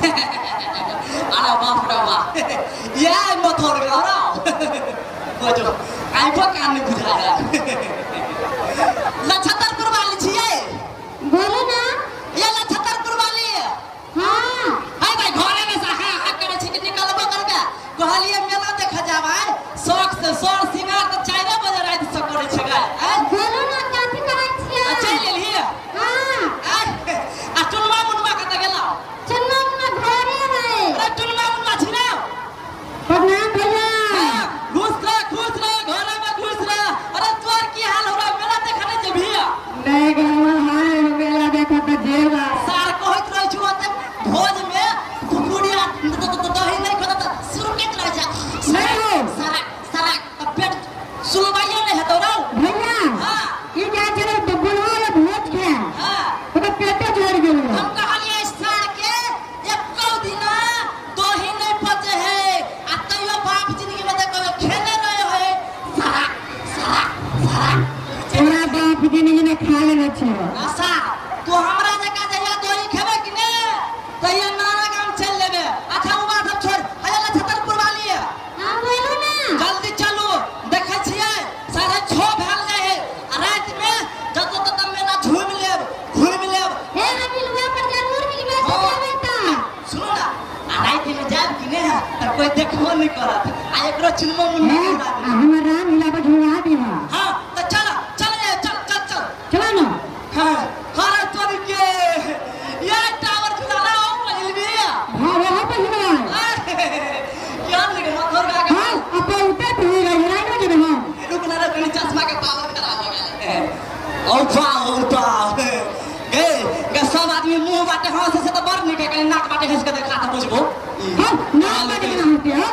अरे बाप रे बाप ये मोथोर गया ना बजो आई को कान नहीं बुझा रहा लछतरपुर वाली छिए बोलो ना ये लछतरपुर वाली हां हाय भाई घरे में से हां करे छी निकलबो करबे कहलिए मेला देख जाबे शौक से सोर सिंगार त 4 बजे रात से करे छै गाय बोलो ना काथी करै छियै चल लेली हां आ टुलमा मुनवा कत गेला चन्ना ना घरे है अरे टुलमा मुनवा छी ना प्रणाम भैया घुस रह घरे में घुस रह अरे तोर की हाल हो रहा मेला देखने जेबी नहीं गवा हां मेला देखा त जेबा सार कहत रह छु ओते भोज में कुकुड़िया दही नहीं खाता त सुरकेत रह जा नहीं सारा पेट सुलवाइए नहीं हेतो रौ भैया हां ई जा चले बबुआ भोज के हां ओकर पेटे जोड़ गेल हम कहलिए सार के एको दिन दही नहीं पचे है आ तइयो बाप जिंदगी में देखो खेले नहीं है सारा तोरा बाप जिंदगी में खा लेने छै आशा तू हमरा जका जइया दही खेबे कि ने तइया नाना गाम चल लेबे अच्छा उ बात सब छोड़ हला छतरपुर वाली है हां बोलो ना जल्दी चलू देखै छियै 6:30 भेल जाय है आ रात में जत तत मेला घूम लेब हे अनिलवा पर जरूर मिलबे जाबे त सुनो ना आ रात में जाब कि ने त कोई देखबो नहीं करत आ एकरो चुनमो मुन्ना उड़ा दे हमर राम हिला पर झुला देबा हां त चल चला ना हां हरे तोरी के ये टावर चुनाला हो पहिलबी हां वो पहिलवा क्या लगे मोथर का हां अब उठे तू रही ना जेबे हम रुक ना रे चश्मा के पावर खराब हो गया औपा गे सब आदमी मुंह बाटे हंसे से तो बड़ निके कहीं नाक बाटे हंस के देखा था बुझबो हां नाक बाटे ना होते हां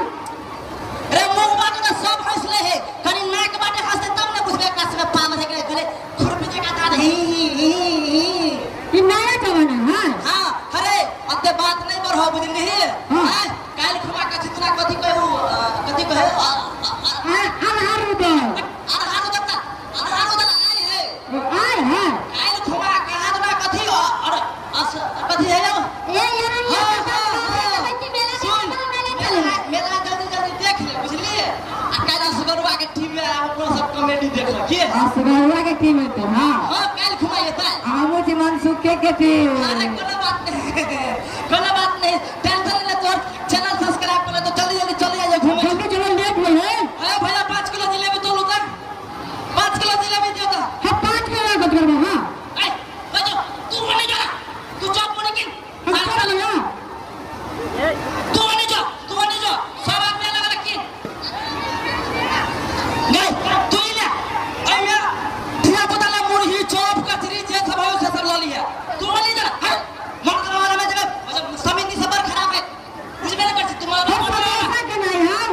रे मुंह बाटे तो सब हंसले है कहीं नाक बाटे हंसते तब ना बुझबे कस में पाम से करे खुरपी जका ता ही ई नया जमाना हां हां अरे अते बात नहीं बढ़ो बुझली है काल खुमा का जितना कथि कहू कथि कहे आधार रुपए आधार उधर आए है काल खुमा कहा ना कथि और कथि है यो ए यार ये बच्चे मेला जल्दी देख ले बुझली आ काल सुगरुआ के टीम में हम सब कॉमेडी देख ले के सुगरुआ के टीम में हां हां काल खुमा ये था आवो जी मनसुख के टीम अरे कोनो बात नहीं टेंशन ले तोर चैनल सब्सक्राइब कर ले तो जल्दी चले जा घूमे जल्दी चलो लेट हो है अरे भैया 5 किलो जिलेबी तो लो तक 5 किलो जिलेबी दियो तो हां 5 किलो लागत करबो हां ए बजो तू मने जा तू चुप मने के हम चल ना तू मने जा सब आदमी अलग की नहीं तू ही ले ए मेरा धिया पुता ला मुरही चौप कचरी जे सब हो से सब ला लिया तू मने जा मंत्र वाला में जब समिति सबर खराब है कुछ भी नहीं कर सकती तुम्हारा पैसा के नहीं हम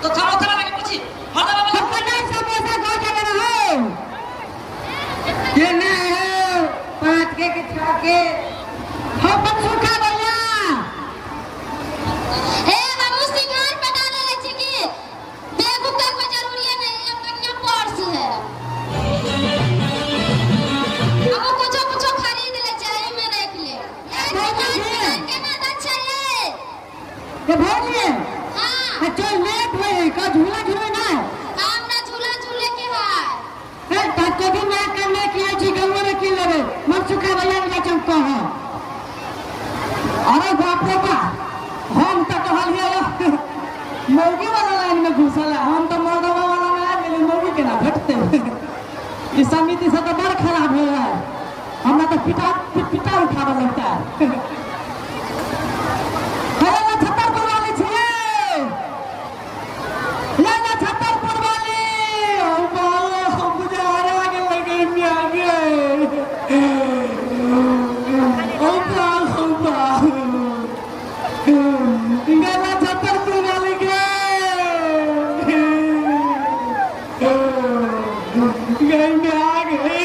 तो थारो थारा लगे पूछी हटा बाबा हम नहीं सब पैसा गो जगह रहो ये नहीं है 5 के 6 के हम सुखा भैया हे बाबू सिंगार पटा ले छी कि बेगुका को जरूरी नहीं है कन्या पर्स है हम कुछ खरीद ले चाहे में रख ले केना अच्छा है ये भोलिए हां अच्छा लेट होए का झूला झूले ना हम ना झूला झूले के है ए ताको भी ना करने की जी गंगो में की लगे मन सुखा भैया का चमको है अरे बाप रे बाप हम तो कहलिए मौगी वाला लाइन में घुसल है हम तो मर्दवा वाला लाइन में मौगी के ना भेटते इस समिति से तो बड़ खराब हो रहा है हमरा तो पिटा उठावे लगता है हेलो छतरपुर वाली छिए लेना छतरपुर वाली ओ बाबा मुझे हरा के लगे में आ गए ओ बाबा गला छतरपुर वाली के गए में आ गए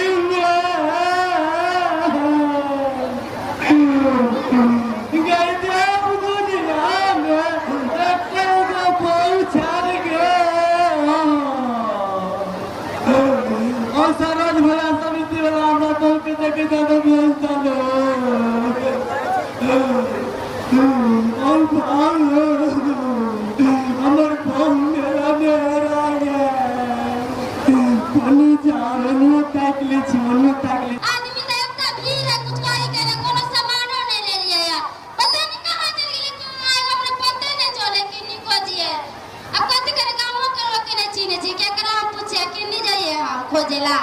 আমার ফোন মেলা মেরা কোনি জানো তাকলে ছোনো তাকলে आदमी तो इतना भीड़ है कुछ काहे करे कोनो सामान नहीं ले लिया यार पता नहीं कहां चल गए क्यों आए हमने पता नहीं चले किन्नी को जिए अब कथि करे काम करो के नहीं चीने जी क्या करा हम पूछे किन्नी जाइए हम खोजेला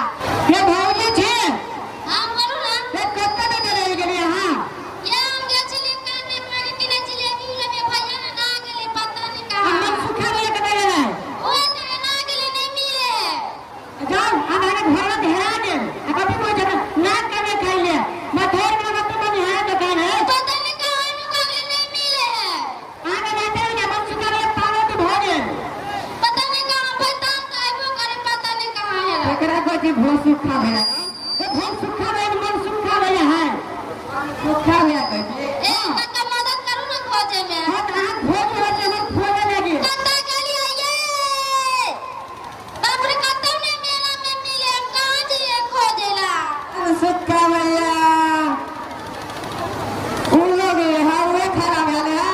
ये भौजी छे हां बोलो ना ये कत्ता में चले गेली हां ये हम गए चले काने मारे कि नहीं चले कि लगे भैया ना गेले पता नहीं हम कहां सुखा ले के गए हैं ओ करे ना गेले नहीं मिले जान हमारे घर में घेरा दे कभी कोई जगह ना करे खाइले मैं थोड़ में मत मन है दुकान है पता नहीं कहां में गेले नहीं मिले आगे जाते हैं हम सुखा ले पालो तो भोगे पता नहीं कहां पता आइबो करे पता नहीं कहां है एकरा को जी भो सुखा भया ये भो सुखा भया मन सुखा भया है सुखा भया कहते ए काका मदद करू ना खोजे में हां हां भोज होते मन खोने लगी काका चली आइए बाप रे कतौ ने मेला में मिले हम कहां जिए खोजेला सुखा भया उन लोग हां वे खराब है ना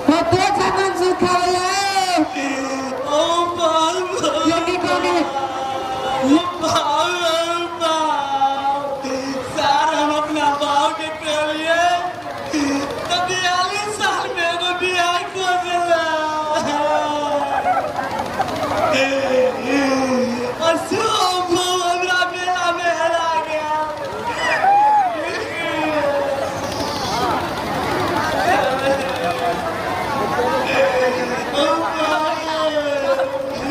तो छगन सुखा भया ओ बाल ये की कोगे सार हम अपना भाव के करिए तो 42 साल में एगो बियाह को देला और सब हमरा मेला में हरा गया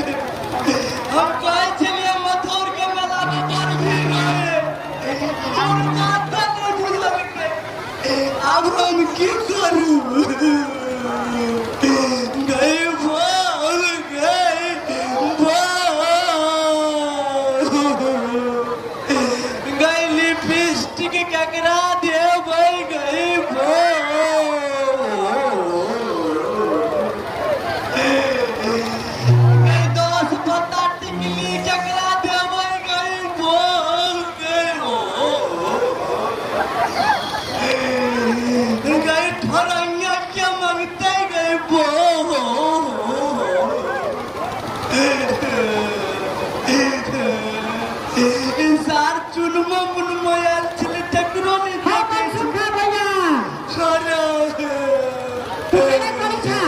हम कहे चलिए मथुर के मेला में बड़ भीड़ रहे और माता ने बुझल के अब हम की करू गए बोल गए गए लिपस्टिक ककरा दे भाई गई गई दोस्त पता टिकली ककरा दे भाई गई बोल गई ठरैया के मंगते गई इंसान चुनमा मुनमा यार चले टकरो नहीं हां मन सुखा भया सारा तुमने करी छा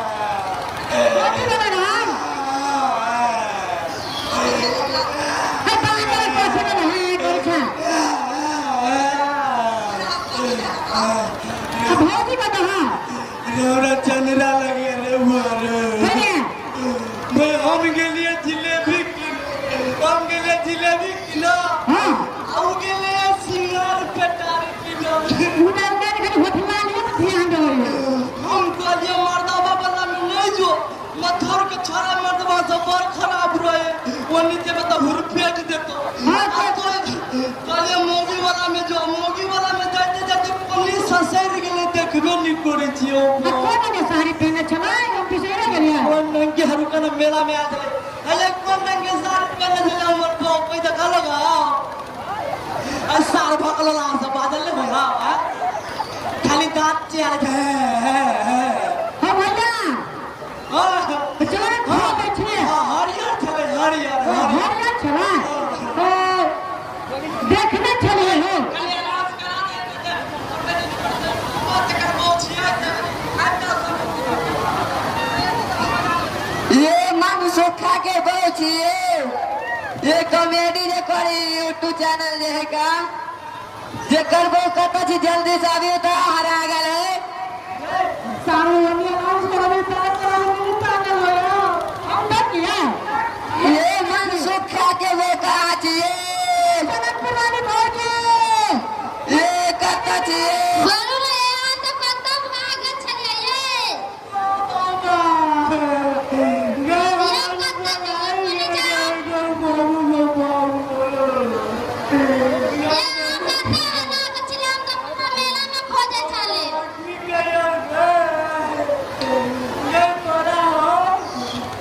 ओके बना ना हाय बात करे कैसे ना है करी छा अब भौजी बता हां रौरा चंद्रा लगे रे मारे अरे मैं हम गेलिए जिलेबी हम गेलिए जिलेबी किलो हां हम गेलिए सिंगार पेटार किलो उधर उधर खाली होठला नहीं ध्यान दो हम कहलिए मर्दवा वाला में नहीं जो मथुर के छोरा मर्दवा सब बड़ खराब रहे वो नीचे में तो हुरपेट देतो हाँ, तो कहलिए मोगी वाला में जो मोगी वाला में जाते जाते पुलिस ससैर गेले देखबे नहीं करे छियो कौन ने साड़ी पहने चला हम पीछे रह गया कौन नंगे हरुका ना मेला में आ गए अरे कौन नंगे साड़ी पहने चला हमर को कोई देखा लगा आ सार भकल ला सब बादल ले भैया खाली दांत चेहरा हां भैया चला खा बैठे हरियर चले हरियर हरिया चला देखने चले हो ये मन सुखा के पहुंची ये कॉमेडी जे करी यूट्यूब चैनल जे है का जे करबो कत छी जल्दी से आबियो त हरा गेले सारे ये अनाउंस करबे तो पागल हो गया हम ना किया ये मन सुखा के वो कहा छी जनकपुर वाली भौजी ये कत छी बोलो ना यार तो कतौ आगे चली आइए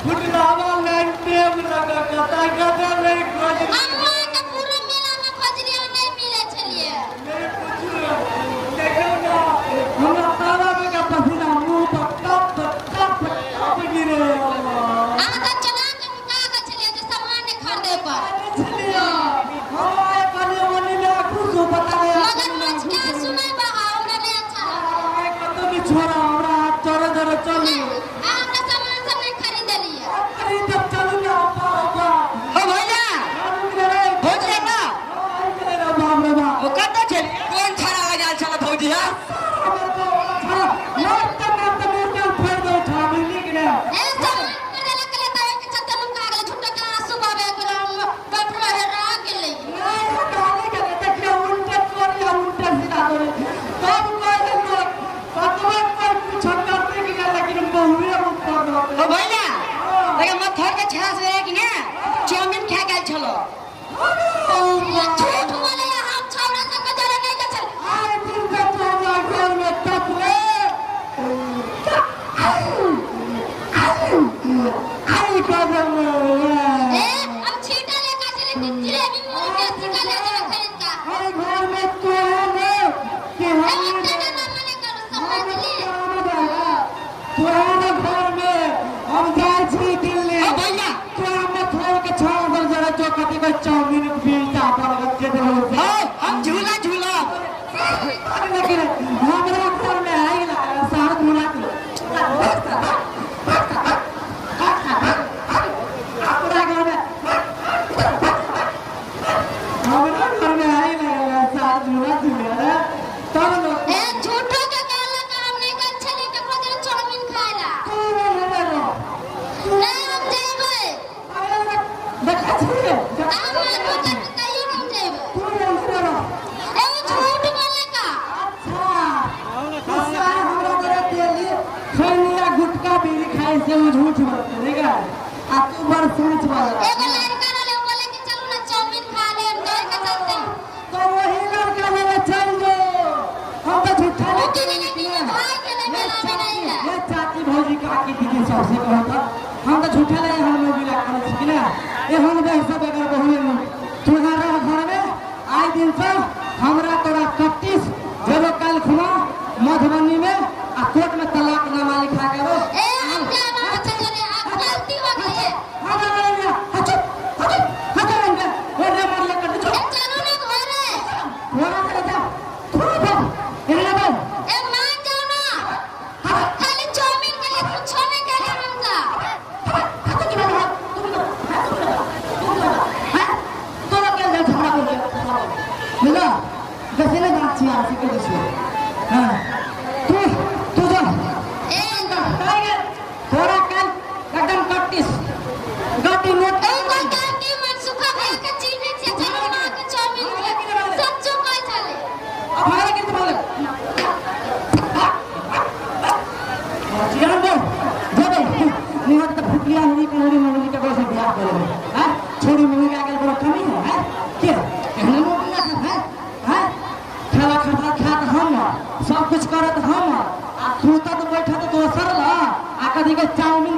फुटलावा लाइन प्रेम लगा कता कता नहीं थोड़ के छास रहे कि ना चाउमीन खा गए छलो झूठ बोले हम छौड़ा सब के जरा नहीं चल अरे दिन का तो हमारे घर में तकले आई कदम ए हम छीटा ले काटे ले जिलेबी मुंह में सिका ले जा खरीद का अरे घर में तो है ना कि ए हम तेरा नाम मने करो समझ ली तो है ना घर में हम जाए छी दिल्ली ओ भैया तो हमें थोड़ के छाव पर जरा चौकटी को चाउमीन पीता पर बच्चे तो ओ हम झूला झूला लेकिन हमारा घर में आई ना साथ मुला अपना घर में हमारा घर में आई ना साथ मुला तब लोग ए झूठो के काला काम नहीं कर छली के खोजरे चाउमीन खाएला नहीं हम जेबे देखा छी हम मानो कर कहियो हम जेबे ए वो झूठ बोले का गुटका बीड़ी खाए से वो झूठ बोलते ठीक है आ तू बड़ सच बोल एगो लड़का वाले बोले कि चलो ना चाउमीन खा ले हम डर के चलते तो वही लड़का वाला चल जो हम तो झूठा वो नहीं के लिए भाई के लिए मेला में नहीं है ये चाची भौजी काकी दीदी सबसे कहता हम तो झूठा नहीं हम लोग बिना करे छी ना ये हम वैसा बेगर बहुए तुम्हारा घर में आए दिन से हमरा तोरा 31 जब कल खुना मधुबनी में आ कोर्ट में तलाक नामा लिखा के वो ए हम जा वहां से चले आप गलती हो गई है हटा वो रे मार ले कर ए चलो ना घरे वहां से जा तू बस इधर बस ए मान जाओ ना खाली चाउमीन के लिए कुछ नहीं करे हमका तो क्या झगड़ा हो गया मिला कैसे ना जाती है ऐसे कैसे हां तू जा ए टाइगर थोड़ा कल एकदम 31 गड्डी नोट ए कोई काम की मन सुखा भैया के चीनी से चलो ना के चाउमीन के सच्चो कोई चले अब हमारे कितने बोले जीवन दो जब निहत तो फुकलिया हुई कोड़ी मोड़ी के कैसे ब्याह करे हां छोड़ी मोड़ी के आगे बड़ा कमी है क्या कहने मोड़ी ना है हां खाना खाता हम सब कुछ करत हम आ तू तो बैठा तो दोसर ला आ कदी के चाउमीन